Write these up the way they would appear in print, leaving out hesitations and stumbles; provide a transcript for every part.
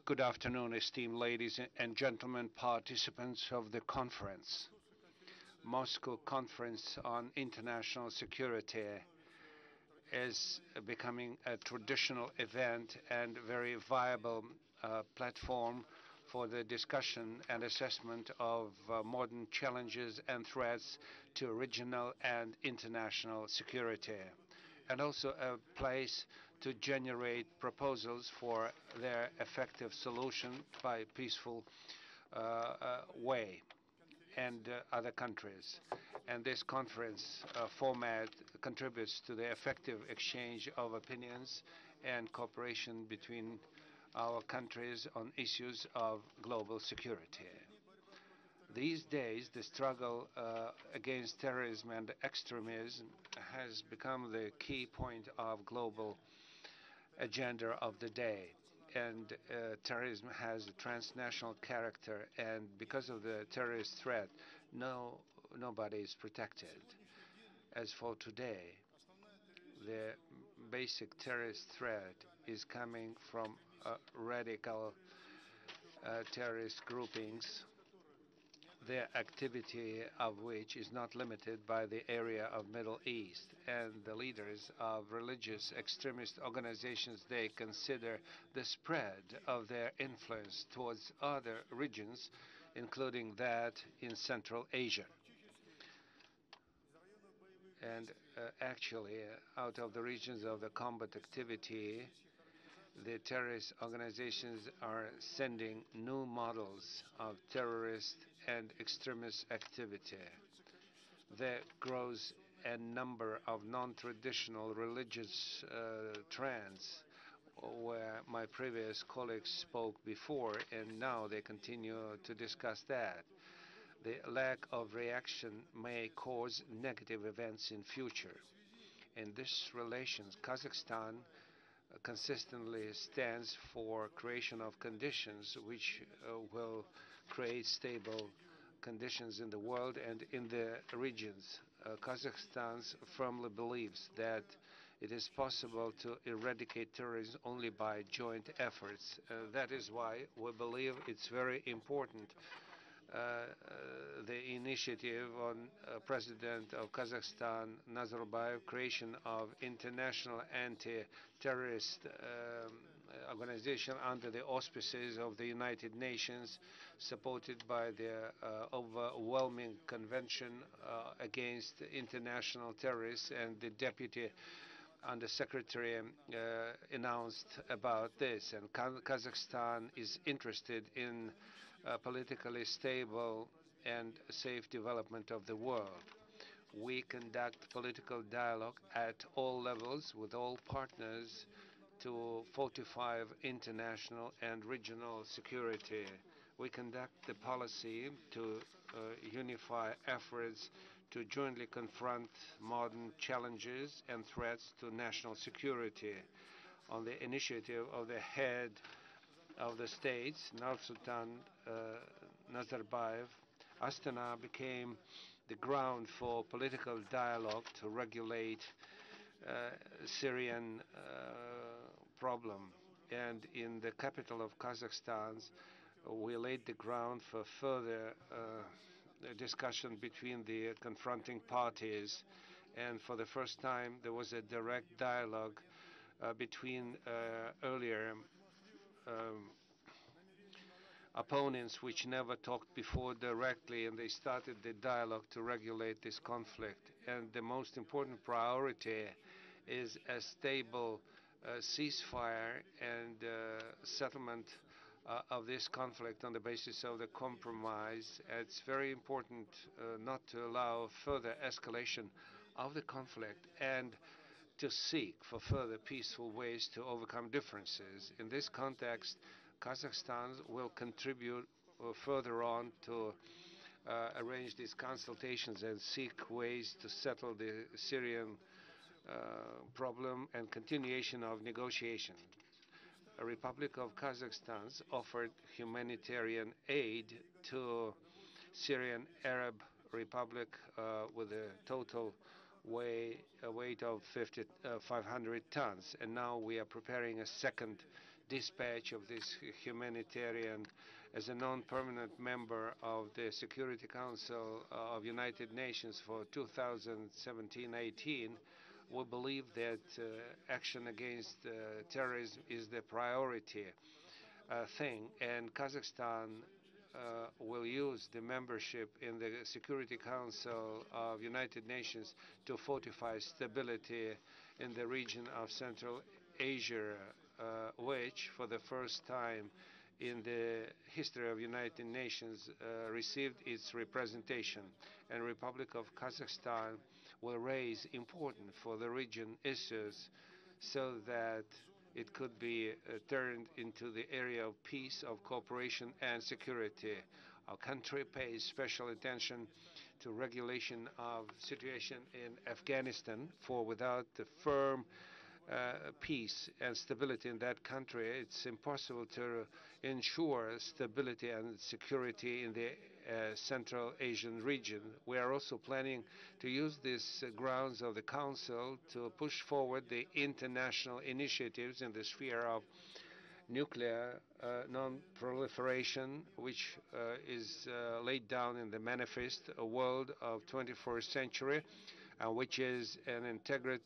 Good afternoon, esteemed ladies and gentlemen, participants of the conference. Moscow Conference on International Security is becoming a traditional event and very viable platform for the discussion and assessment of modern challenges and threats to regional and international security, and also a place to generate proposals for their effective solution by peaceful way and other countries. And this conference format contributes to the effective exchange of opinions and cooperation between our countries on issues of global security. These days, the struggle against terrorism and extremism has become the key point of global agenda of the day. And terrorism has a transnational character, and because of the terrorist threat, nobody is protected. As for today, the basic terrorist threat is coming from radical terrorist groupings, their activity of which is not limited by the area of Middle East, and the leaders of religious extremist organizations, they consider the spread of their influence towards other regions, including that in Central Asia. And actually, out of the regions of the combat activity, the terrorist organizations are sending new models of terrorist and extremist activity. There grows a number of non-traditional religious trends where my previous colleagues spoke before, and now they continue to discuss that. The lack of reaction may cause negative events in future. In this relations, Kazakhstan consistently stands for creation of conditions which will create stable conditions in the world and in the regions. Kazakhstan firmly believes that it is possible to eradicate terrorism only by joint efforts. That is why we believe it's very important the initiative on President of Kazakhstan, Nazarbayev, creation of international anti-terrorist organization under the auspices of the United Nations, supported by the overwhelming convention against international terrorists, and the Deputy Undersecretary announced about this. And Kazakhstan is interested in politically stable and safe development of the world. We conduct political dialogue at all levels with all partners to fortify international and regional security. We conduct the policy to unify efforts to jointly confront modern challenges and threats to national security. On the initiative of the head of the states, Nursultan Nazarbayev, Astana became the ground for political dialogue to regulate Syrian problem. And in the capital of Kazakhstan, we laid the ground for further discussion between the confronting parties. And for the first time, there was a direct dialogue between earlier opponents which never talked before directly, and they started the dialogue to regulate this conflict. And the most important priority is a stable ceasefire and settlement of this conflict on the basis of the compromise. It's very important not to allow further escalation of the conflict and to seek for further peaceful ways to overcome differences. In this context, Kazakhstan will contribute further on to arrange these consultations and seek ways to settle the Syrian problem and continuation of negotiation. The Republic of Kazakhstan offered humanitarian aid to Syrian Arab Republic with a total weight of 500 tons, and now we are preparing a second dispatch of this humanitarian as a non-permanent member of the Security Council of United Nations for 2017-18, we believe that action against terrorism is the priority thing, and Kazakhstan will use the membership in the Security Council of United Nations to fortify stability in the region of Central Asia, which, for the first time in the history of United Nations, received its representation. And Republic of Kazakhstan will raise important for the region issues so that it could be turned into the area of peace, of cooperation and security. Our country pays special attention to regulation of situation in Afghanistan, for without the firm peace and stability in that country, it's impossible to ensure stability and security in the Central Asian region. We are also planning to use these grounds of the Council to push forward the international initiatives in the sphere of nuclear non-proliferation, which is laid down in the manifest, A World of 21st Century, which is an integral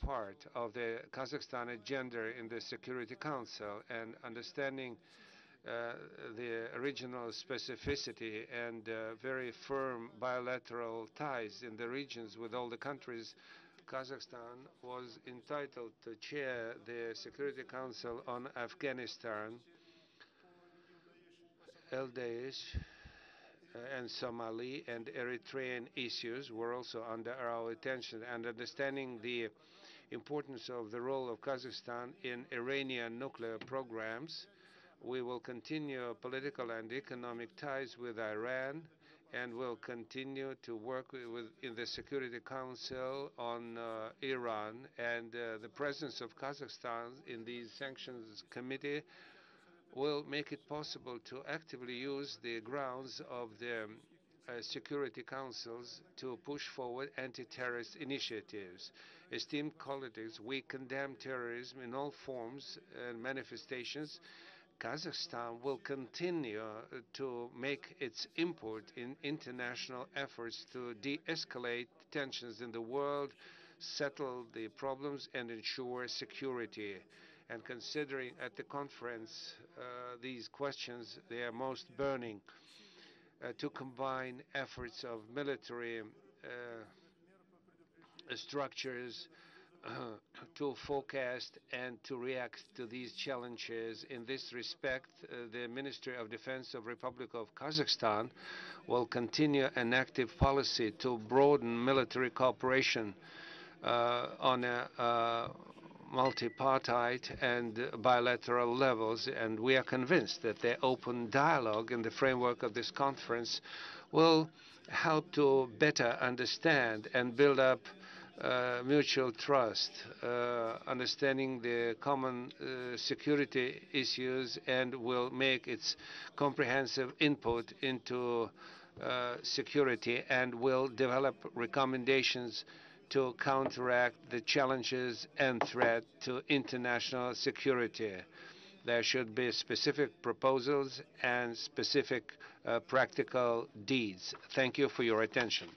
part of the Kazakhstan agenda in the Security Council, and understanding the regional specificity and very firm bilateral ties in the regions with all the countries. Kazakhstan was entitled to chair the Security Council on Afghanistan, LDH, and Somali and Eritrean issues were also under our attention, and understanding the importance of the role of Kazakhstan in Iranian nuclear programs. We will continue political and economic ties with Iran, and will continue to work in the Security Council on Iran, and the presence of Kazakhstan in these sanctions committee will make it possible to actively use the grounds of the Security Councils to push forward anti-terrorist initiatives. Esteemed colleagues, we condemn terrorism in all forms and manifestations. Kazakhstan will continue to make its input in international efforts to de-escalate tensions in the world, settle the problems, and ensure security. And considering at the conference these questions, they are most burning, to combine efforts of military structures to forecast and to react to these challenges. In this respect, the Ministry of Defense of Republic of Kazakhstan will continue an active policy to broaden military cooperation on a multipartite and bilateral levels, and we are convinced that the open dialogue in the framework of this conference will help to better understand and build up mutual trust, understanding the common security issues, and will make its comprehensive input into security, and will develop recommendations to counteract the challenges and threat to international security. There should be specific proposals and specific practical deeds. Thank you for your attention.